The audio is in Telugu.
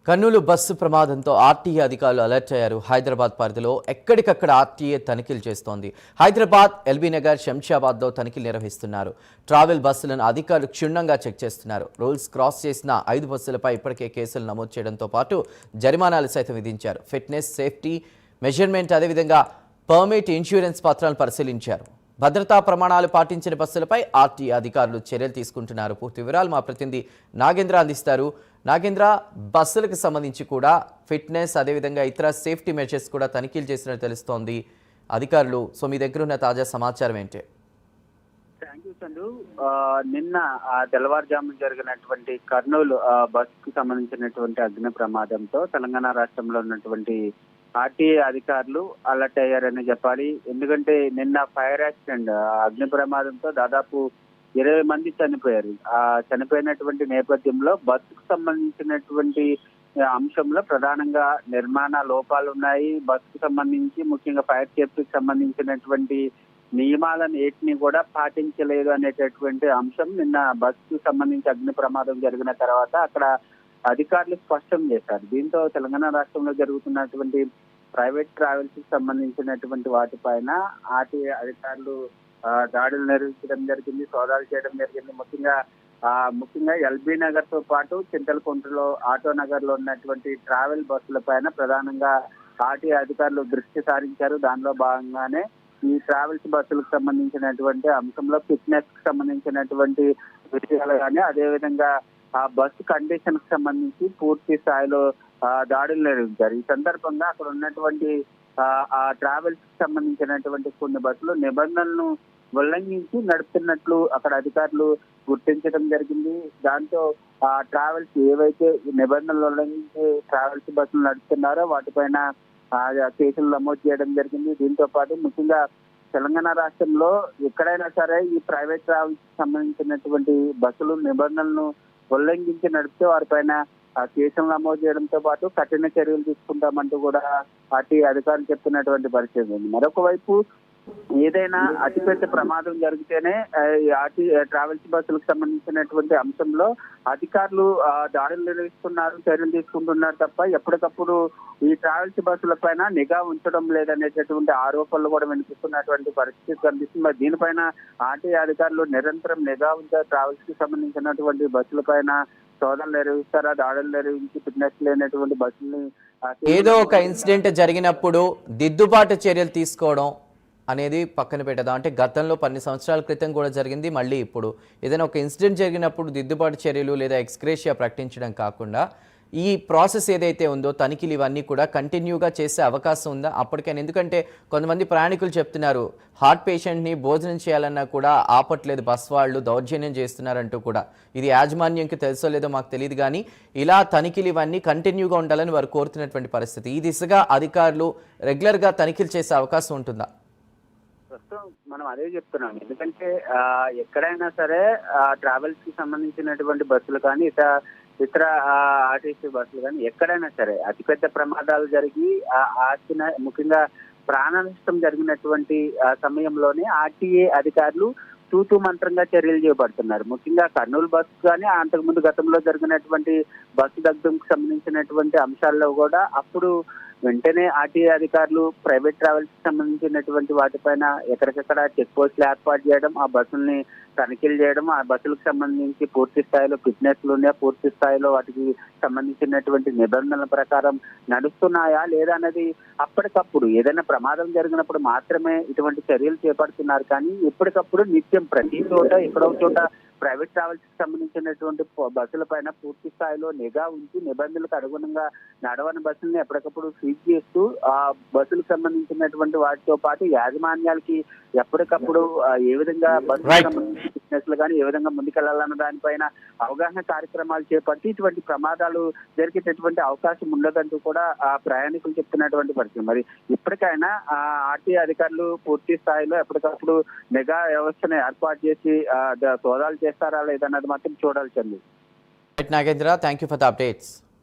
కర్నూలు బస్సు ప్రమాదంతో ఆర్టీఏ అధికారులు అలర్ట్ అయ్యారు. హైదరాబాద్ పరిధిలో ఎక్కడికక్కడ ఆర్టీఏ తనిఖీలు చేస్తోంది. హైదరాబాద్, ఎల్బీ నగర్, శంషాబాద్లో తనిఖీలు నిర్వహిస్తున్నారు. ట్రావెల్ బస్సులను అధికారులు క్షుణ్ణంగా చెక్ చేస్తున్నారు. రూల్స్ క్రాస్ చేసిన 5 బస్సులపై ఇప్పటికే కేసులు నమోదు చేయడంతో పాటు జరిమానాలు సైతం విధించారు. ఫిట్నెస్, సేఫ్టీ మెజర్మెంట్, అదేవిధంగా పర్మిట్, ఇన్సూరెన్స్ పత్రాలను పరిశీలించారు. భద్రతా ప్రమాణాలు పాటించిన బస్సులపై ఆర్టీఏ అధికారులు చర్యలు తీసుకుంటున్నారు. పూర్తి వివరాలు మా ప్రతినిధి నాగేంద్ర అందిస్తారు. నాగేంద్ర, బస్సులకు సంబంధించి కూడా ఫిట్నెస్, అదేవిధంగా ఇతర సేఫ్టీ మెజర్స్ కూడా తనిఖీలు చేసినట్టు తెలుస్తోంది అధికారులు. సో మీ దగ్గర ఉన్న తాజా సమాచారం ఏంటి? Thank you Chandu. నిన్న తెల్లవారుజామున జరిగినటువంటి కర్నూలు బస్సుకు సంబంధించినటువంటి అగ్ని ప్రమాదంతో తెలంగాణ రాష్ట్రంలో ఉన్నటువంటి ఆర్టీఏ అధికారులు అలర్ట్ అయ్యారని చెప్పాలి. ఎందుకంటే నిన్న ఫైర్ యాక్సిడెంట్, అగ్ని ప్రమాదంతో దాదాపు 20 మంది చనిపోయారు. చనిపోయినటువంటి నేపథ్యంలో బస్సుకు సంబంధించినటువంటి అంశంలో ప్రధానంగా నిర్మాణ లోపాలు ఉన్నాయి. బస్సుకు సంబంధించి ముఖ్యంగా ఫైర్ సేఫ్టీకి సంబంధించినటువంటి నియమాలను ఏటిని కూడా పాటించలేదు అనేటటువంటి అంశం నిన్న బస్సుకు సంబంధించి అగ్ని ప్రమాదం జరిగిన తర్వాత అక్కడ అధికారులు స్పష్టం చేశారు. దీంతో తెలంగాణ రాష్ట్రంలో జరుగుతున్నటువంటి ప్రైవేట్ ట్రావెల్స్ కి సంబంధించినటువంటి వాటిపైన ఆర్టీఏ అధికారులు దాడులు నిర్వహించడం జరిగింది, సోదాలు చేయడం జరిగింది. ముఖ్యంగా ఎల్బీ నగర్ తో పాటు చింతలకుంటలో, ఆటో నగర్ లో ఉన్నటువంటి ట్రావెల్ బస్సుల పైన ప్రధానంగా ఆర్టీఏ అధికారులు దృష్టి సారించారు. దానిలో భాగంగానే ఈ ట్రావెల్స్ బస్సులకు సంబంధించినటువంటి అంశంలో ఫిట్నెస్ కి సంబంధించినటువంటి విషయాలు కానీ, అదేవిధంగా ఆ బస్సు కండిషన్ కి సంబంధించి పూర్తి స్థాయిలో దాడులు నిర్వహించారు. ఈ సందర్భంగా అక్కడ ఉన్నటువంటి ఆ ట్రావెల్స్ కి సంబంధించినటువంటి కొన్ని బస్సులు నిబంధనలను ఉల్లంఘించి నడుపుతున్నట్లు అక్కడ అధికారులు గుర్తించడం జరిగింది. దాంతో ఆ ట్రావెల్స్ ఏవైతే నిబంధనలు ఉల్లంఘించి ట్రావెల్స్ బస్సులు నడుపుతున్నారో వాటిపైన కేసులు నమోదు చేయడం జరిగింది. దీంతో పాటు ముఖ్యంగా తెలంగాణ రాష్ట్రంలో ఎక్కడైనా సరే ఈ ప్రైవేట్ ట్రావెల్స్ సంబంధించినటువంటి బస్సులు నిబంధనలను ఉల్లంఘించి నడిపితే వారిపైన కేసులు నమోదు చేయడంతో పాటు కఠిన చర్యలు తీసుకుంటామంటూ కూడా పార్టీ అధికారులు చెప్తున్నటువంటి పరిస్థితి ఉంది. మరొక వైపు ఏదైనా అతిపెద్ద ప్రమాదం జరిగితేనే ఆర్టీ ట్రావెల్స్ బస్సులకు సంబంధించినటువంటి అంశంలో అధికారులు దాడులు నిర్వహిస్తున్నారు, చర్యలు తీసుకుంటున్నారు తప్ప ఎప్పటికప్పుడు ఈ ట్రావెల్స్ బస్సుల పైన నిఘా ఉంచడం లేదనేటటువంటి ఆరోపణలు కూడా వినిపిస్తున్నటువంటి పరిస్థితి కనిపిస్తుంది. మరి దీనిపైన ఆర్టీఏ అధికారులు నిరంతరం నిఘా ఉంచారు. ట్రావెల్స్ కి సంబంధించినటువంటి బస్సుల పైన సోదాలు నిర్వహిస్తారా, దాడులు నిర్వహించి ఫిట్నెస్ లేనటువంటి బస్సుల్ని ఏదో ఒక ఇన్సిడెంట్ జరిగినప్పుడు దిద్దుబాటు చర్యలు తీసుకోవడం అనేది పక్కన పెట్టదా? అంటే గతంలో 10 సంవత్సరాల క్రితం కూడా జరిగింది, మళ్ళీ ఇప్పుడు ఏదైనా ఒక ఇన్సిడెంట్ జరిగినప్పుడు దిద్దుబాటు చర్యలు లేదా ఎక్స్గ్రేషియా ప్రకటించడం కాకుండా ఈ ప్రాసెస్ ఏదైతే ఉందో తనిఖీలు ఇవన్నీ కూడా కంటిన్యూగా చేసే అవకాశం ఉందా అప్పటికైనా? ఎందుకంటే కొంతమంది ప్రయాణికులు చెప్తున్నారు, హార్ట్ పేషెంట్ని భోజనం చేయాలన్నా కూడా ఆపట్లేదు బస్ వాళ్ళు, దౌర్జన్యం చేస్తున్నారంటూ కూడా. ఇది యాజమాన్యంకి తెలుసో లేదో మాకు తెలియదు, కానీ ఇలా తనిఖీలు ఇవన్నీ కంటిన్యూగా ఉండాలని వారు కోరుతున్నటువంటి పరిస్థితి. ఈ దిశగా అధికారులు రెగ్యులర్గా తనిఖీలు చేసే అవకాశం ఉంటుందా? ప్రస్తుతం మనం అదే చెప్తున్నాం. ఎందుకంటే ఎక్కడైనా సరే ట్రావెల్స్ కి సంబంధించినటువంటి బస్సులు కానీ ఇతర ఆర్టీసీ బస్సులు కానీ ఎక్కడైనా సరే అతిపెద్ద ప్రమాదాలు జరిగి ముఖ్యంగా ప్రాణ నష్టం జరిగినటువంటి సమయంలోనే ఆర్టీఏ అధికారులు తూతూ మంత్రంగా చర్యలు చేపడుతున్నారు. ముఖ్యంగా కర్నూలు బస్సు కానీ అంతకుముందు గతంలో జరిగినటువంటి బస్సు దగ్ధంకు సంబంధించినటువంటి అంశాల్లో కూడా అప్పుడు వెంటనే ఆర్టీఏ అధికారులు ప్రైవేట్ ట్రావెల్స్ కి సంబంధించినటువంటి వాటిపైన ఎక్కడికక్కడ చెక్ పోస్టులు ఏర్పాటు చేయడం, ఆ బస్సుల్ని తనిఖీలు చేయడం, ఆ బస్సులకు సంబంధించి పూర్తి స్థాయిలో ఫిట్నెస్లు ఉన్నాయా, పూర్తి స్థాయిలో వాటికి సంబంధించినటువంటి నిబంధనల ప్రకారం నడుస్తున్నాయా లేదా అనేది అప్పటికప్పుడు ఏదైనా ప్రమాదం జరిగినప్పుడు మాత్రమే ఇటువంటి చర్యలు చేపడుతున్నారు. కానీ ఎప్పటికప్పుడు నిత్యం ప్రతి చోట ఎక్కడో చోట ప్రైవేట్ ట్రావెల్స్ కి సంబంధించినటువంటి బస్సుల పైన పూర్తి స్థాయిలో నిఘా ఉంచి నిబంధనలకు అనుగుణంగా నడవని బస్సుల్ని ఎప్పటికప్పుడు సీజ్ చేస్తూ ఆ బస్సులకు సంబంధించినటువంటి వాటితో పాటు యాజమాన్యాలకి ఎప్పటికప్పుడు ఏ విధంగా బస్సులకు సంబంధించిన ఫిట్నెస్లు కానీ ఏ విధంగా ముందుకెళ్లాలన్న దానిపైన అవగాహన కార్యక్రమాలు చేపట్టి ఇటువంటి ప్రమాదాలు జరిగేటటువంటి అవకాశం ఉండదంటూ కూడా ఆ ప్రయాణికులు చెప్తున్నటువంటి పరిస్థితి. మరి ఇప్పటికైనా ఆర్టీఏ అధికారులు పూర్తి స్థాయిలో ఎప్పటికప్పుడు నిఘా వ్యవస్థను ఏర్పాటు చేసి సోదాలు చేస్తారా లేదన్నది మాత్రం చూడాల్సింది. Nagendra, thank you for the updates.